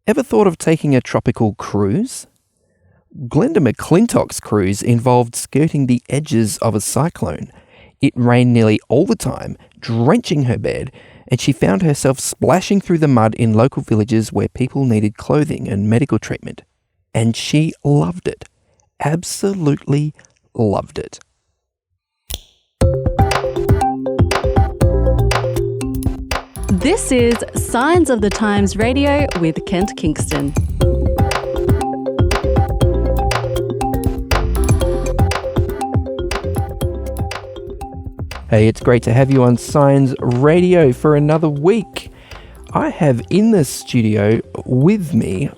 Ever thought of taking a tropical cruise? Glenda McClintock's cruise involved skirting the edges of a cyclone. It rained nearly all the time, drenching her bed, and she found herself splashing through the mud in local villages where people needed clothing and medical treatment. And she loved it. Absolutely loved it. This is Signs of the Times Radio with Kent Kingston. Hey, it's great to have you on Signs Radio for another week. I have in the studio with me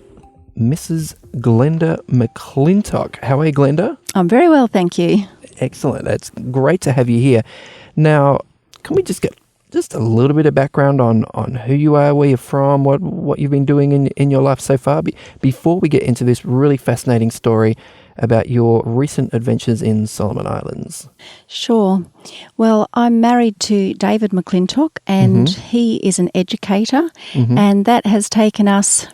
Mrs. Glenda McClintock. How are you, Glenda? I'm very well, thank you. Excellent. It's great to have you here. Now, can we just get a little bit of background on who you are, where you're from, what you've been doing in your life so far, before we get into this really fascinating story about your recent adventures in Solomon Islands? Sure. Well, I'm married to David McClintock, and he is an educator, and that has taken us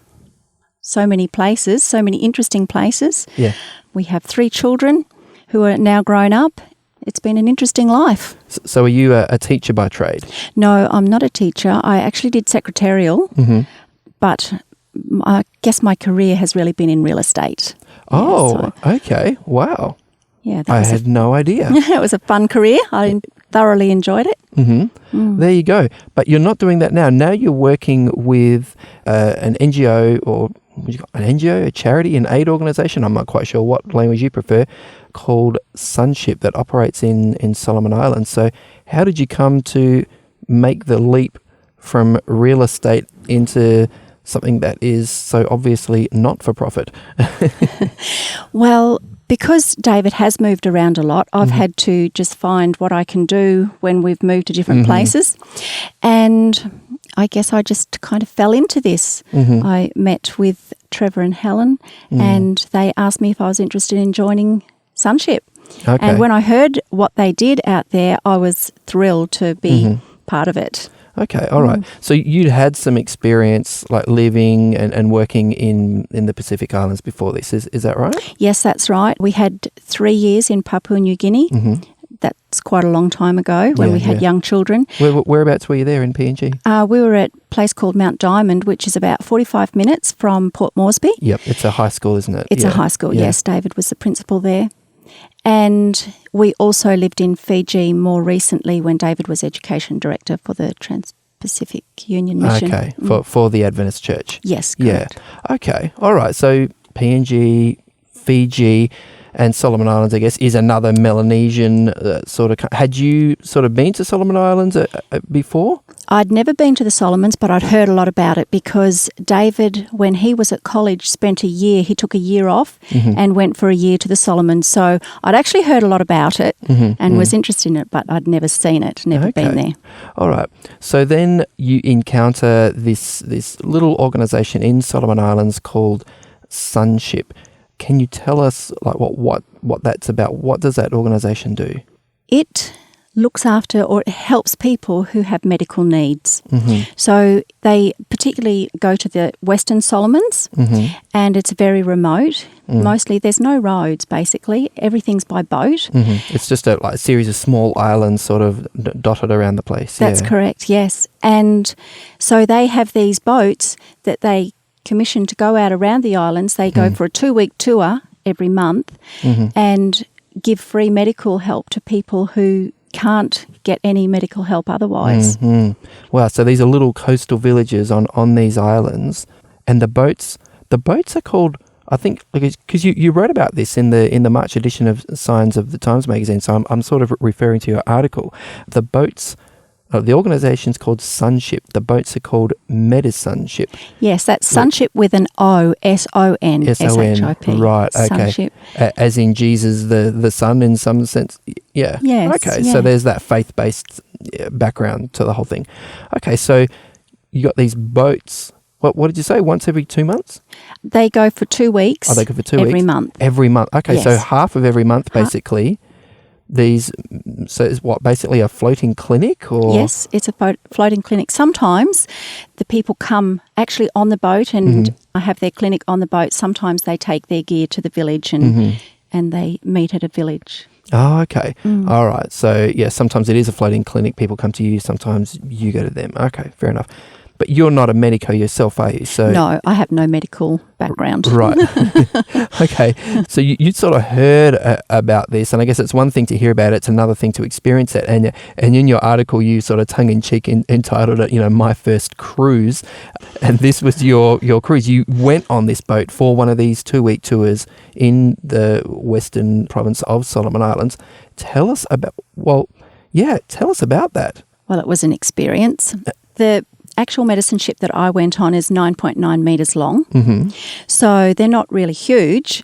so many places, so many interesting places. Yeah. We have 3 children who are now grown up. It's been an interesting life. So are you a teacher by trade? No, I'm not a teacher. I actually did secretarial, but I guess my career has really been in real estate. Oh, okay. Wow. Yeah, I had no idea. It was a fun career. I thoroughly enjoyed it. There you go. But you're not doing that now. Now you're working with an NGO or a charity, an aid organisation, I'm not quite sure what language you prefer, called Sonship that operates in Solomon Islands. So how did you come to make the leap from real estate into something that is so obviously not for profit? Well, because David has moved around a lot, I've had to just find what I can do when we've moved to different places. And I guess I just kind of fell into this. I met with Trevor and Helen, and they asked me if I was interested in joining Sonship. Okay. And when I heard what they did out there, I was thrilled to be part of it. Okay, all right. So you'd had some experience like living and working in the Pacific Islands before this, is that right? Yes, that's right. We had 3 years in Papua New Guinea. That's quite a long time ago when we had young children. Whereabouts were you there in PNG? We were at a place called Mount Diamond, which is about 45 minutes from Port Moresby. Yep, it's a high school, isn't it? It's a high school, yes. David was the principal there. And we also lived in Fiji more recently when David was education director for the Trans-Pacific Union Mission. Okay, for the Adventist Church. Yes, correct. Yeah. Okay, all right. So PNG, Fiji, and Solomon Islands, I guess, is another Melanesian sort of... Had you sort of been to Solomon Islands before? I'd never been to the Solomons, but I'd heard a lot about it because David, when he was at college, he took a year off and went for a year to the Solomons. So I'd actually heard a lot about it and was interested in it, but I'd never seen it, never been there. All right. So then you encounter this little organisation in Solomon Islands called Sonship. Can you tell us like what that's about? What does that organisation do? It looks after or it helps people who have medical needs. So they particularly go to the Western Solomons and it's very remote. Mostly there's no roads basically. Everything's by boat. It's just a series of small islands sort of dotted around the place. That's correct, yes. And so they have these boats that they commissioned to go out around the islands. They go for a 2-week tour every month and give free medical help to people who can't get any medical help otherwise. Wow, so these are little coastal villages on these islands, and the boats are called, I think, because you wrote about this in the March edition of Signs of the Times magazine, so I'm sort of referring to your article. The boats... the organisation's called Sonship. The boats are called Sonship. Yes, that's Sonship with an O, S-O-N, S-H-I-P. Right, okay. Sonship. As in Jesus, the Son in some sense? Yeah. Yes. Okay, so there's that faith-based background to the whole thing. Okay, so you got these boats. What did you say, once every 2 months? They go for 2 weeks. Oh, they go for 2 weeks? Every month. Every month. Okay, so half of every month, basically, So it's what, basically a floating clinic? Or Yes, it's a floating clinic. Sometimes the people come actually on the boat and have their clinic on the boat. Sometimes they take their gear to the village and they meet at a village. Oh, okay. All right. So, yeah, sometimes it is a floating clinic. People come to you. Sometimes you go to them. Okay, fair enough. But you're not a medico yourself, are you? So No, I have no medical background. Right. Okay. So you sort of heard about this, and I guess it's one thing to hear about it, it's another thing to experience it. And in your article, you sort of tongue-in-cheek entitled it, My First Cruise. And this was your cruise. You went on this boat for one of these 2-week tours in the western province of Solomon Islands. Tell us about that. Well, it was an experience. The actual medicine ship that I went on is 9.9 metres long. So they're not really huge,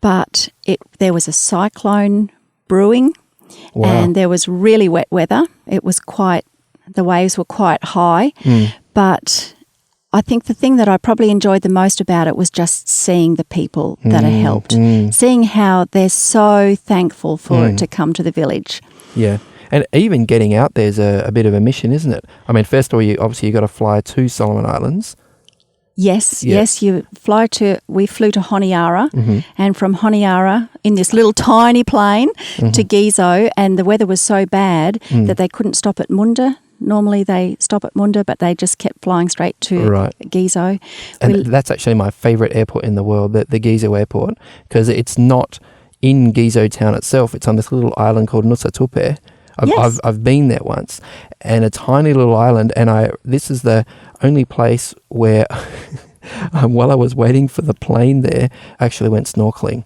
but there was a cyclone brewing and there was really wet weather. It was the waves were quite high, but I think the thing that I probably enjoyed the most about it was just seeing the people that are helped, seeing how they're so thankful for it to come to the village. Yeah. And even getting out there's a bit of a mission, isn't it? I mean, first of all, you got to fly to Solomon Islands. Yes, we flew to Honiara, and from Honiara in this little tiny plane to Gizo, and the weather was so bad that they couldn't stop at Munda. Normally they stop at Munda, but they just kept flying straight to Gizo. And that's actually my favourite airport in the world, the Gizo airport, because it's not in Gizo town itself. It's on this little island called Nusa Tupe. I've been there once, and a tiny little island, and this is the only place where while I was waiting for the plane there, I actually went snorkeling.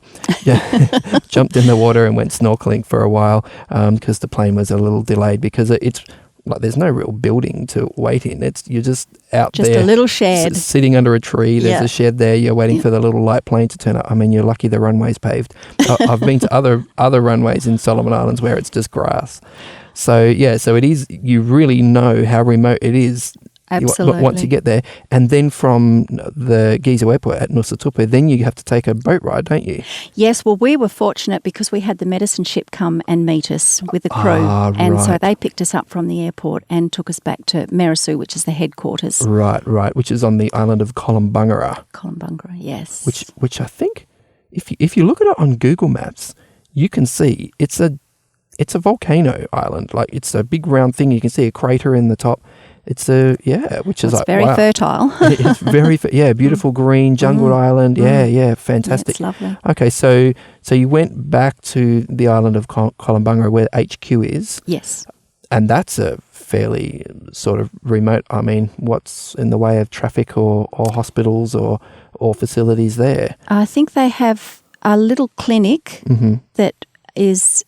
Jumped in the water and went snorkeling for a while because the plane was a little delayed, because it's like there's no real building to wait in. You're just out there. Just a little shed. Sitting under a tree. There's a shed there. You're waiting for the little light plane to turn up. I mean, you're lucky the runway's paved. I've been to other runways in Solomon Islands where it's just grass. So, so it is, you really know how remote it is. Absolutely. Once you get there. And then from the Gizo airport at Nusa Tupe, then you have to take a boat ride, don't you? Yes, well, we were fortunate because we had the medicine ship come and meet us with the crew. And so they picked us up from the airport and took us back to Merisu, which is the headquarters. Right, which is on the island of Kolombangara. Kolombangara, yes. Which I think, if you look at it on Google Maps, you can see it's a volcano island. Like, it's a big round thing. You can see a crater in the top. It's which is like very fertile. It's very beautiful green jungled island. Fantastic. It's lovely. Okay, so you went back to the island of Kolombangara where HQ is. Yes. And that's a fairly sort of remote. I mean, what's in the way of traffic or hospitals or facilities there? I think they have a little clinic that is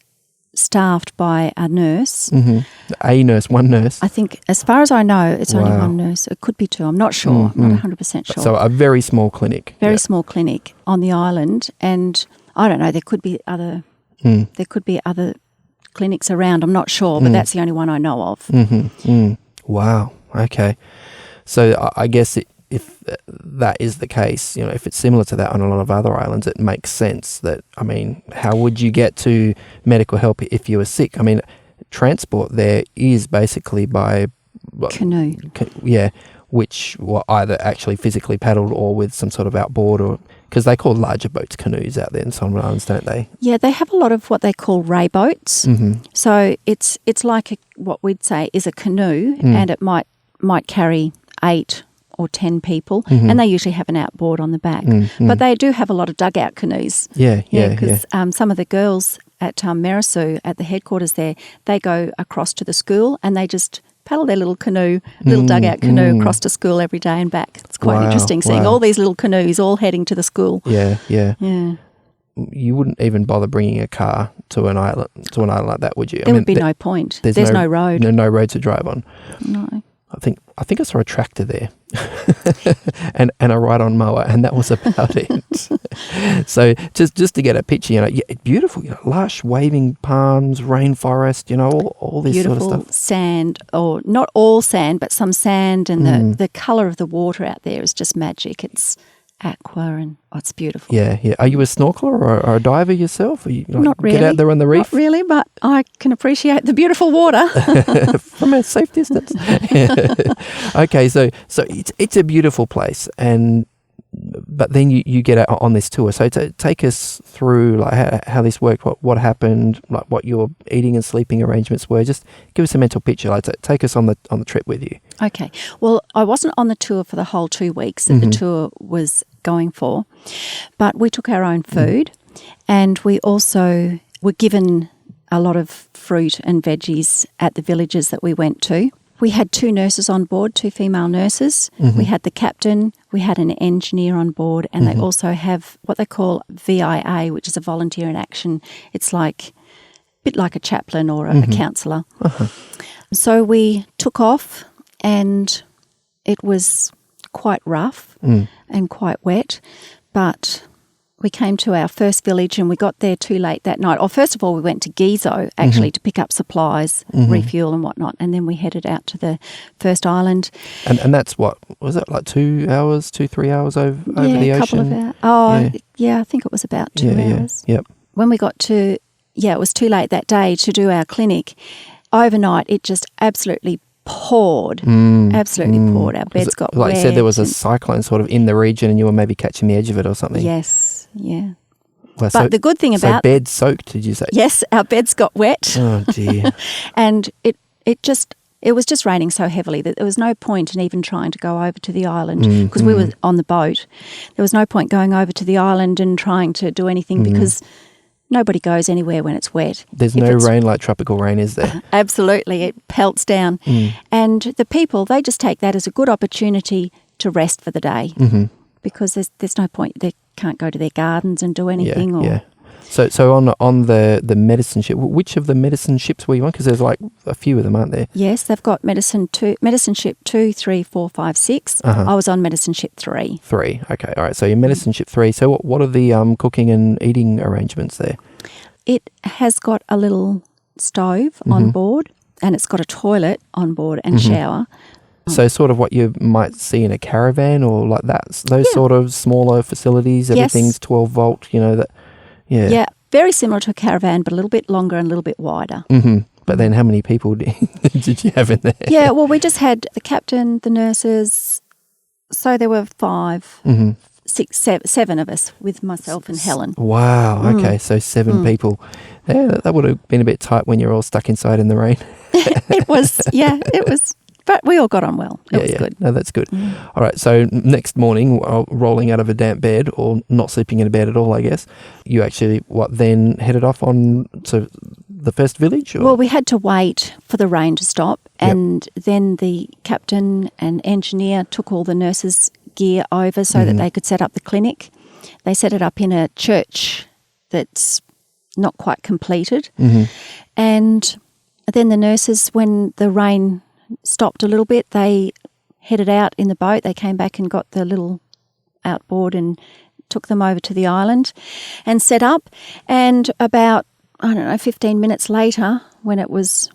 staffed by a nurse. One nurse. I think, as far as I know, it's only one nurse. It could be two. I'm not sure. I'm not 100% sure. So a very small clinic. Very small clinic on the island, and I don't know. There could be other. There could be other clinics around. I'm not sure, but that's the only one I know of. Wow. Okay. So I guess if that is the case, if it's similar to that on a lot of other islands, it makes sense that, I mean, how would you get to medical help if you were sick? I mean, transport there is basically by canoe. Which were either actually physically paddled or with some sort of outboard, or because they call larger boats canoes out there in Solomon Islands, don't they? Yeah, they have a lot of what they call ray boats. So it's like what we'd say is a canoe, and it might carry 8 or 10 people, and they usually have an outboard on the back. But they do have a lot of dugout canoes. Because some of the girls at Merisu, at the headquarters there, they go across to the school and they just paddle their little dugout canoe across to school every day and back. It's quite interesting seeing all these little canoes all heading to the school. Yeah. You wouldn't even bother bringing a car to an island like that, would you? There would be no point. There's no road. No road to drive on. No. I think I saw a tractor there and a ride-on mower, and that was about it. So just to get a picture, beautiful, lush waving palms, rainforest, all this beautiful sort of stuff. Sand, or not all sand, but some sand, and the colour of the water out there is just magic. It's aqua, and it's beautiful. Yeah, yeah. Are you a snorkeler or a diver yourself? Are you, like, Not really. Get out there on the reef? Not really, but I can appreciate the beautiful water. From a safe distance. Okay, so it's a beautiful place, but then you get out on this tour. So take us through like how this worked, what happened, like what your eating and sleeping arrangements were. Just give us a mental picture. Like take us on the trip with you. Okay. Well, I wasn't on the tour for the whole 2 weeks that the tour was going for, but we took our own food, and we also were given a lot of fruit and veggies at the villages that we went to. We had 2 nurses on board, 2 female nurses. We had the captain, we had an engineer on board, and they also have what they call VIA, which is a volunteer in action. It's like a bit like a chaplain or a counsellor. So we took off, and it was quite rough and quite wet, but we came to our first village and we got there too late that night. Or first of all, we went to Gizo actually to pick up supplies, refuel and whatnot, and then we headed out to the first island. And that's what, was it like 3 hours over the ocean? Yeah, a couple of hours. Oh, yeah, I think it was about 2 hours. Yeah, yep. When we got to, it was too late that day to do our clinic. Overnight, it just absolutely poured. Poured. Our beds got wet. Like you said, there was a cyclone sort of in the region and you were maybe catching the edge of it or something. Yes, yeah. Well, but the good thing about... So beds soaked, did you say? Yes, our beds got wet. Oh, dear. And it was just raining so heavily that there was no point in even trying to go over to the island because we were on the boat. There was no point going over to the island and trying to do anything because nobody goes anywhere when it's wet. There's no rain like tropical rain, is there? Absolutely. It pelts down. And the people, they just take that as a good opportunity to rest for the day because there's no point. They can't go to their gardens and do anything. Yeah. So on the medicine ship, which of the medicine ships were you on? Because there's like a few of them, aren't there? Yes, they've got medicine ship 2, 3, 4, 5, 6. I was on medicine ship 3. 3, okay, all right. So you're medicine ship 3. So what are the cooking and eating arrangements there? It has got a little stove on board, and it's got a toilet on board and shower. So sort of what you might see in a caravan or like that, those sort of smaller facilities, everything's 12 volt, that. Yeah, very similar to a caravan, but a little bit longer and a little bit wider. But then how many people did you have in there? Yeah, well, we just had the captain, the nurses, so there were 5, 6, 7 of us with myself and Helen. Wow, okay, so 7 people. Yeah, that would have been a bit tight when you're all stuck inside in the rain. It was. But we all got on well. It was good. No, that's good. All right, so next morning, rolling out of a damp bed or not sleeping in a bed at all, I guess, you actually, then headed off on to the first village? Or? Well, we had to wait for the rain to stop, and then the captain and engineer took all the nurses' gear over so that they could set up the clinic. They set it up in a church that's not quite completed. And then the nurses, when the rain stopped a little bit, they headed out in the boat. They came back and got the little outboard and took them over to the island and set up. And about, 15 minutes later, when it was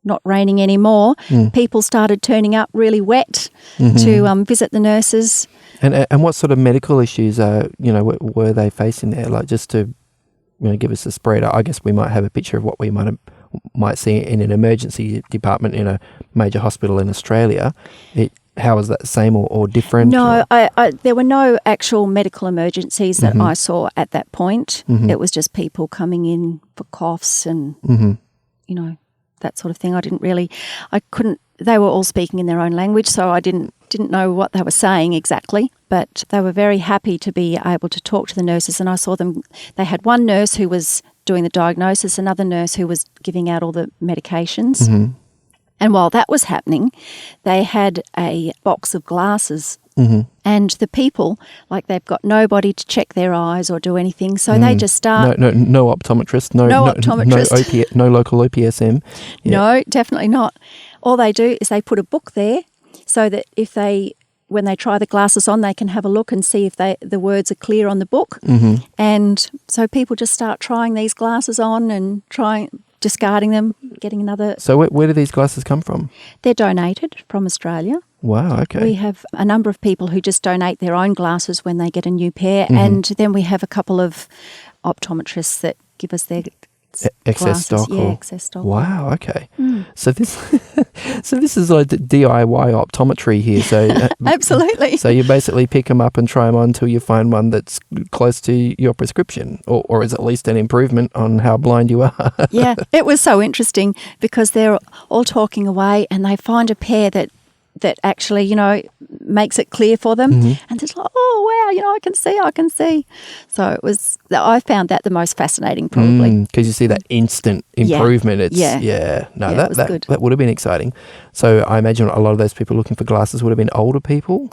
not raining anymore, people started turning up really wet to visit the nurses. And what sort of medical issues were they facing there? Like just to give us a spread. I guess we might have a picture of what we might see in an emergency department in a major hospital in Australia. How was that the same or different? No, there were no actual medical emergencies that I saw at that point. It was just people coming in for coughs and, that sort of thing. They were all speaking in their own language, so I didn't know what they were saying exactly, but they were very happy to be able to talk to the nurses, and I saw them. They had one nurse who was doing the diagnosis, another nurse who was giving out all the medications. And while that was happening, they had a box of glasses. And the people, they've got nobody to check their eyes or do anything, so they just start... No optometrist, no optometrist. No local OPSM. Yeah. No, definitely not. All they do is they put a book there so that when they try the glasses on, they can have a look and see if the words are clear on the book. And so people just start trying these glasses on and discarding them, getting another. So where do these glasses come from? They're donated from Australia. Wow, okay. We have a number of people who just donate their own glasses when they get a new pair, and then we have a couple of optometrists that give us their excess glasses. stock. Yeah, excess stock. Wow, okay. So this is like DIY optometry here. So Absolutely. So you basically pick them up and try them on until you find one that's close to your prescription, or is at least an improvement on how blind you are. Yeah, it was so interesting because they're all talking away and they find a pair that actually, makes it clear for them. And it's like, oh, wow, I can see. So I found that the most fascinating probably. Because you see that instant improvement. That would have been exciting. So I imagine a lot of those people looking for glasses would have been older people.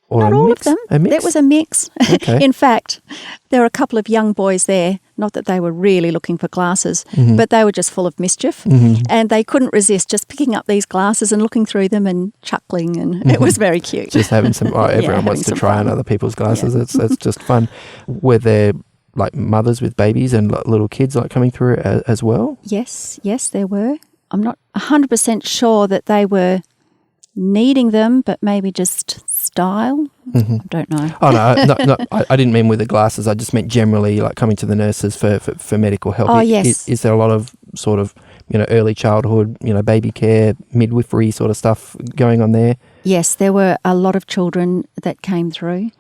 Or Not all of them. A mix? That was a mix. Okay. In fact, there were a couple of young boys there, not that they were really looking for glasses, but they were just full of mischief. And they couldn't resist just picking up these glasses and looking through them and chuckling. And it was very cute. Just having some, everyone wants to try on other people's glasses. Yeah. It's just fun. Were there like mothers with babies and little kids like coming through as well? Yes, there were. I'm not 100% sure that they were needing them, but maybe just style. I don't know. Oh no, I didn't mean with the glasses. I just meant generally, like coming to the nurses for medical help. Oh yes. Is there a lot of sort of early childhood, baby care, midwifery sort of stuff going on there? Yes, there were a lot of children that came through.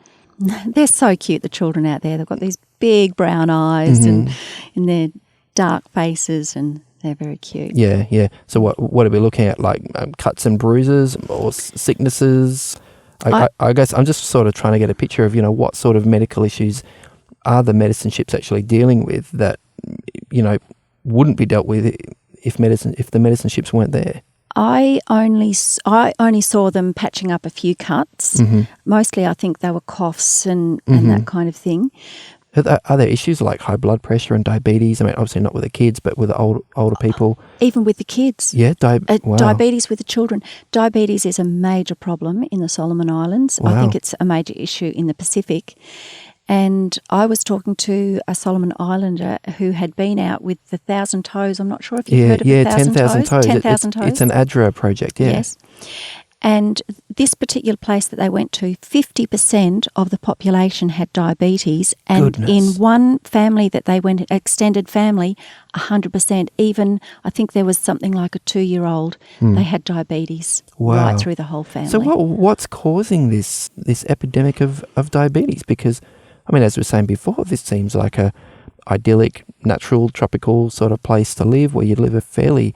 They're so cute, the children out there. They've got these big brown eyes and their dark faces, and they're very cute. Yeah. So what are we looking at? Like cuts and bruises or sicknesses? I guess I'm just sort of trying to get a picture of, what sort of medical issues are the medicine ships actually dealing with that, wouldn't be dealt with if the medicine ships weren't there. I only saw them patching up a few cuts. Mostly I think they were coughs and that kind of thing. Are there issues like high blood pressure and diabetes? I mean, obviously not with the kids, but with the older people. Even with the kids. Yeah, wow. Diabetes with the children. Diabetes is a major problem in the Solomon Islands. Wow. I think it's a major issue in the Pacific. And I was talking to a Solomon Islander who had been out with the 1,000 Toes. I'm not sure if you've heard of the 10,000 Toes. 10,000 Toes. It's an ADRA project, yeah. Yes. And this particular place that they went to, 50% of the population had diabetes. And Goodness. in one family that they went, extended family, 100%. Even, I think there was something like a 2-year-old, they had diabetes right through the whole family. So what's causing this epidemic of diabetes? Because, I mean, as we were saying before, this seems like a idyllic, natural, tropical sort of place to live where you live a fairly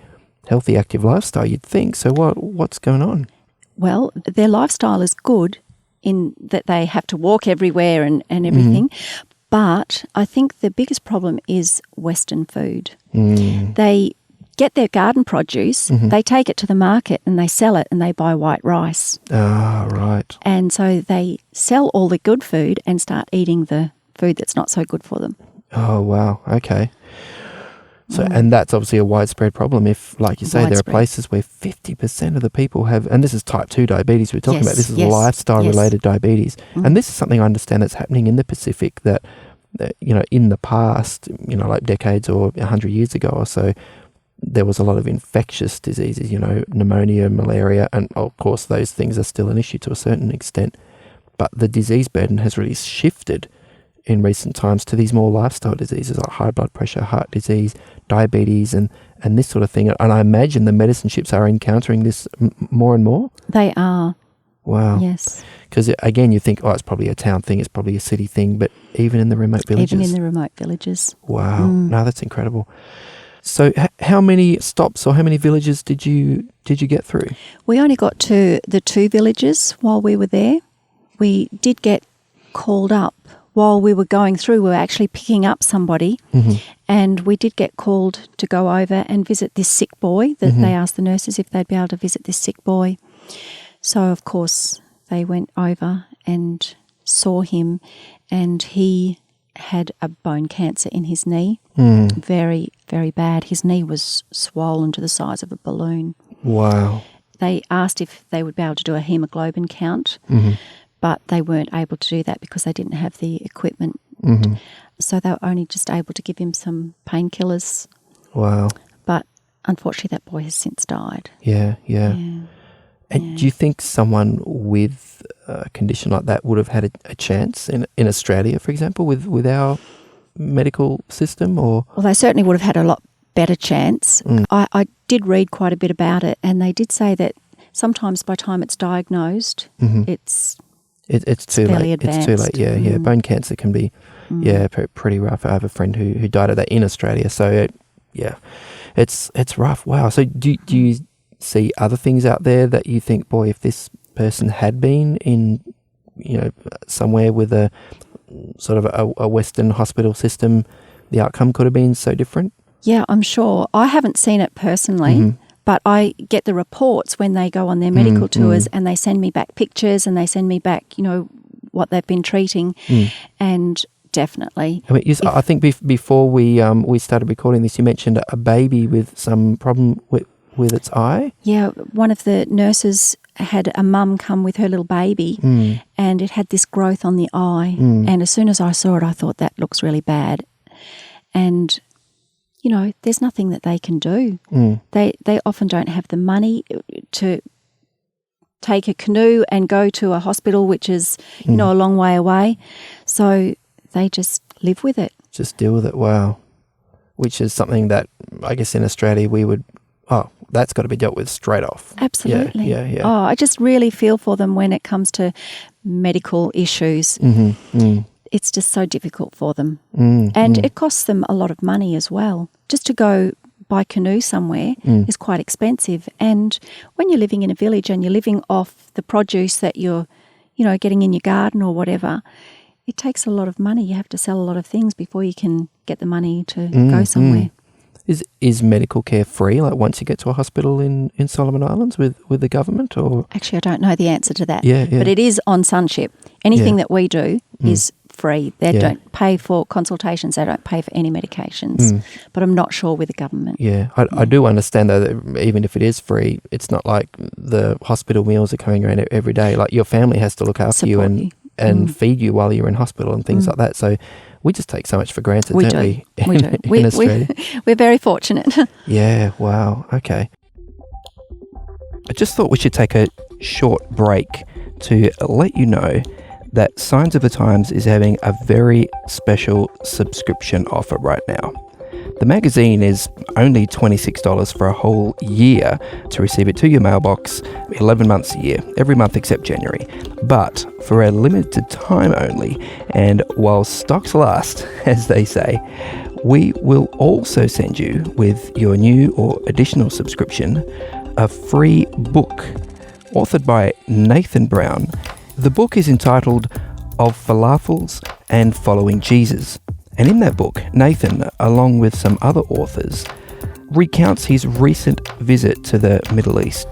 healthy, active lifestyle, you'd think. So what's going on? Well, their lifestyle is good in that they have to walk everywhere and everything. But I think the biggest problem is Western food. They get their garden produce, they take it to the market and they sell it and they buy white rice. Ah, right. And so they sell all the good food and start eating the food that's not so good for them. Oh, wow. Okay. So, and that's obviously a widespread problem. If, like you say, there are places where 50% of the people have, and this is type 2 diabetes we're talking about, this is lifestyle-related diabetes. And this is something I understand that's happening in the Pacific that, in the past, like decades or 100 years ago or so, there was a lot of infectious diseases, pneumonia, malaria, and of course those things are still an issue to a certain extent. But the disease burden has really shifted in recent times to these more lifestyle diseases like high blood pressure, heart disease, diabetes, and this sort of thing. And I imagine the medicine ships are encountering this more and more. They are. Wow. Yes. Because again, you think, it's probably a town thing, it's probably a city thing, but even in the remote villages. Even in the remote villages. Wow. No, that's incredible. So how many stops or how many villages did you get through? We only got to the 2 villages while we were there. We did get called up. While we were going through, we were actually picking up somebody, and we did get called to go over and visit this sick boy. That they asked the nurses if they'd be able to visit this sick boy. So, of course, they went over and saw him, and he had a bone cancer in his knee. Very, very bad. His knee was swollen to the size of a balloon. Wow. They asked if they would be able to do a hemoglobin count. But they weren't able to do that because they didn't have the equipment. So they were only just able to give him some painkillers. Wow. unfortunately that boy has since died. Yeah. Yeah. And do you think someone with a condition like that would have had a chance in Australia, for example, with our medical system? Or Well, they certainly would have had a lot better chance. I did read quite a bit about it, and they did say that sometimes by the time it's diagnosed, it's too fairly late. advanced. It's too late. Yeah. Bone cancer can be pretty rough. I have a friend who died of that in Australia. So it's rough. Wow. So do you see other things out there that you think, boy, if this person had been in, somewhere with a sort of a Western hospital system, the outcome could have been so different? Yeah, I'm sure. I haven't seen it personally, but I get the reports when they go on their medical tours, and they send me back pictures and they send me back, what they've been treating. And definitely. I mean, I think before we started recording this, you mentioned a baby with some problem with its eye. Yeah, one of the nurses had a mum come with her little baby, and it had this growth on the eye. And as soon as I saw it, I thought, that looks really bad. And there's nothing that they can do. They often don't have the money to take a canoe and go to a hospital, which is a long way away. So they just live with it. Just deal with it. Wow. Which is something that I guess in Australia we would, that's got to be dealt with straight off. Absolutely. Yeah. Oh, I just really feel for them when it comes to medical issues. It's just so difficult for them. And it costs them a lot of money as well. Just to go by canoe somewhere is quite expensive. And when you're living in a village and you're living off the produce that you're, getting in your garden or whatever, it takes a lot of money. You have to sell a lot of things before you can get the money to go somewhere. Is medical care free, like once you get to a hospital in Solomon Islands with the government? Or Actually, I don't know the answer to that. Yeah. But it is on Sunship. Anything that we do is free. They don't pay for consultations. They don't pay for any medications. But I'm not sure with the government. Yeah. I do understand, though, that even if it is free, it's not like the hospital meals are coming around every day. Like your family has to look after you and feed you while you're in hospital and things like that. So we just take so much for granted, don't we? We do. In Australia. We're very fortunate. Yeah, wow. Okay. I just thought we should take a short break to let you know that Signs of the Times is having a very special subscription offer right now. The magazine is only $26 for a whole year to receive it to your mailbox 11 months a year, every month except January. But for a limited time only, and while stocks last, as they say, we will also send you with your new or additional subscription a free book authored by Nathan Brown. The book is entitled Of Falafels and Following Jesus. And in that book, Nathan, along with some other authors, recounts his recent visit to the Middle East.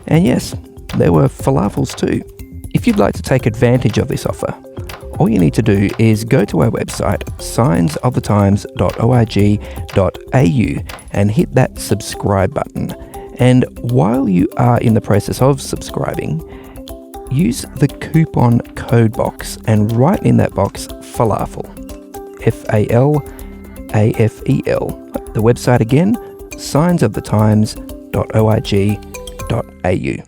And yes, there were falafels too. If you'd like to take advantage of this offer, all you need to do is go to our website, signsofthetimes.org.au, and hit that subscribe button. And while you are in the process of subscribing, use the coupon code box and write in that box falafel. FALAFEL. The website again, signsofthetimes.org.au.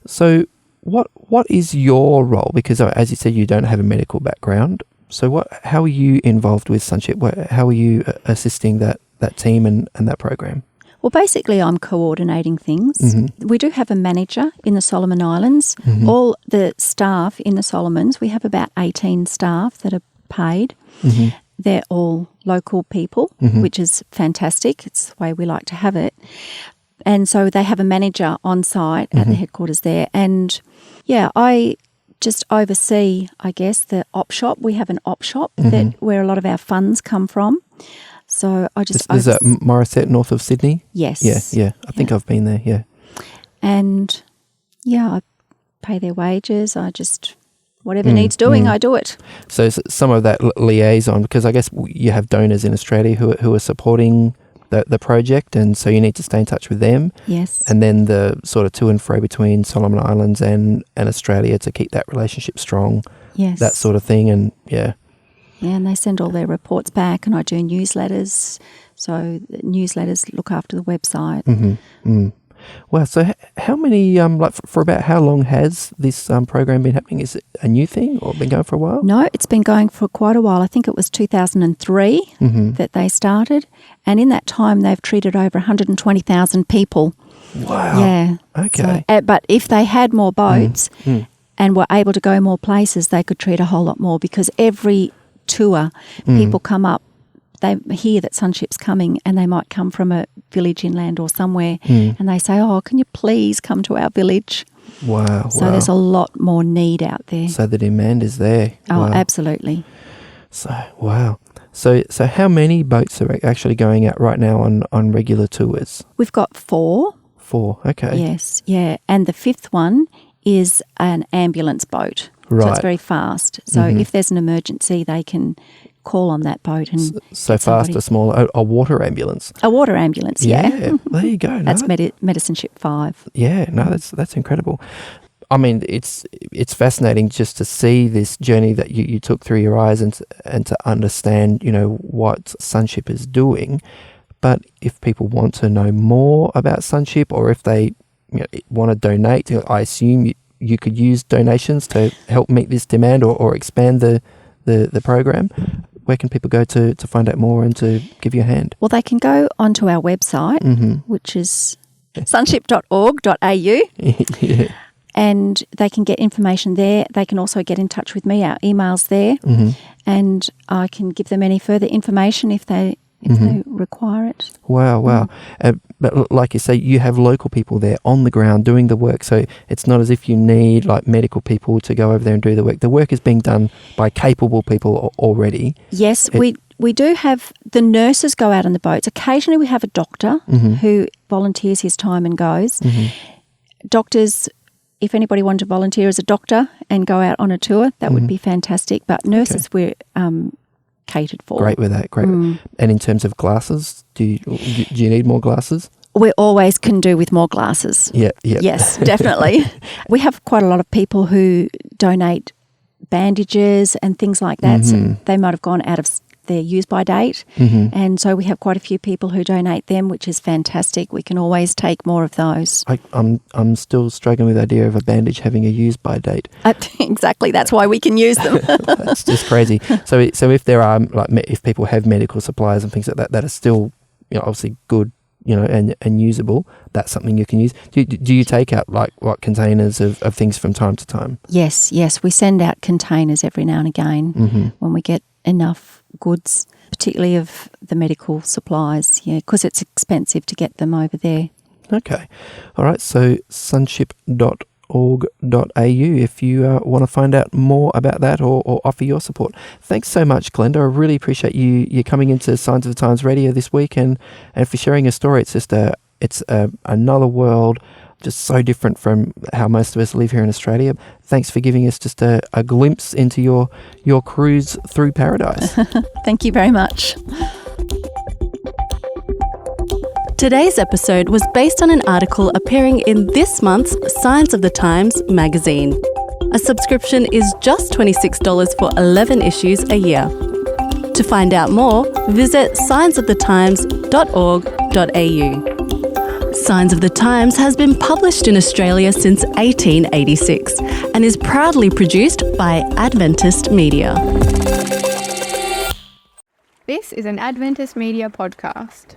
So what is your role? Because as you said, you don't have a medical background. So how are you involved with Sunship? How are you assisting that team and that program? Well, basically, I'm coordinating things. We do have a manager in the Solomon Islands. All the staff in the Solomons, we have about 18 staff that are paid. They're all local people, which is fantastic. It's the way we like to have it. And so they have a manager on site at the headquarters there. And yeah, I just oversee, I guess, the op shop. We have an op shop where a lot of our funds come from. So I just... Is that Morisset, north of Sydney? Yes. Yeah. I think I've been there, yeah. And yeah, I pay their wages. I just... Whatever needs doing, I do it. So some of that liaison, because I guess you have donors in Australia who are supporting the project, and so you need to stay in touch with them. Yes. And then the sort of to and fro between Solomon Islands and Australia to keep that relationship strong. Yes. That sort of thing, and yeah. Yeah, and they send all their reports back, and I do newsletters. So the newsletters look after the website. Wow. So how many, for about how long has this program been happening? Is it a new thing or been going for a while? No, it's been going for quite a while. I think it was 2003 that they started. And in that time, they've treated over 120,000 people. Wow. Yeah. Okay. So, but if they had more boats and were able to go more places, they could treat a whole lot more, because every tour, people come up, they hear that Sunship's coming, and they might come from a village inland or somewhere, and they say, oh, can you please come to our village? Wow. So there's a lot more need out there. So the demand is there. Oh, Wow. absolutely. So, wow. So how many boats are actually going out right now on regular tours? We've got 4. 4, okay. Yes, yeah. And the 5th one is an ambulance boat. Right. So it's very fast. So if there's an emergency, they can call on that boat. And so fast or small, a water ambulance. A water ambulance, yeah. There you go. That's Medicine Ship 5. Yeah, no, that's incredible. I mean, it's fascinating just to see this journey that you took through your eyes and to understand, what Sunship is doing. But if people want to know more about Sunship, or if they want to donate, I assume you could use donations to help meet this demand or expand the program. Where can people go to find out more and to give you a hand? Well, they can go onto our website, which is sunship.org.au. Yeah. And they can get information there. They can also get in touch with me. Our email's there, and I can give them any further information if they require it. Wow. But like you say, you have local people there on the ground doing the work. So it's not as if you need medical people to go over there and do the work. The work is being done by capable people already. Yes, we do have the nurses go out on the boats. Occasionally we have a doctor who volunteers his time and goes. Doctors, if anybody wanted to volunteer as a doctor and go out on a tour, that would be fantastic. But nurses, we're catered for. Great with that. And in terms of glasses, do you need more glasses? We always can do with more glasses. Yeah. Yes, definitely. We have quite a lot of people who donate bandages and things like that. So they might have gone out of their use-by date. And so we have quite a few people who donate them, which is fantastic. We can always take more of those. I'm still struggling with the idea of a bandage having a use-by date. Exactly. That's why we can use them. That's just crazy. So if there are, if people have medical supplies and things like that are still, obviously good, and usable, that's something you can use. Do you take out what containers of things from time to time? Yes. We send out containers every now and again when we get enough goods, particularly of the medical supplies, because it's expensive to get them over there. Okay. All right. So sunship.org.au if you want to find out more about that or offer your support. Thanks so much, Glenda. I really appreciate you coming into Signs of the Times Radio this week and for sharing your story. It's just another world, just so different from how most of us live here in Australia. Thanks for giving us just a glimpse into your cruise through paradise. Thank you very much. Today's episode was based on an article appearing in this month's Signs of the Times magazine. A subscription is just $26 for 11 issues a year. To find out more, visit signsofthetimes.org.au. Signs of the Times has been published in Australia since 1886 and is proudly produced by Adventist Media. This is an Adventist Media podcast.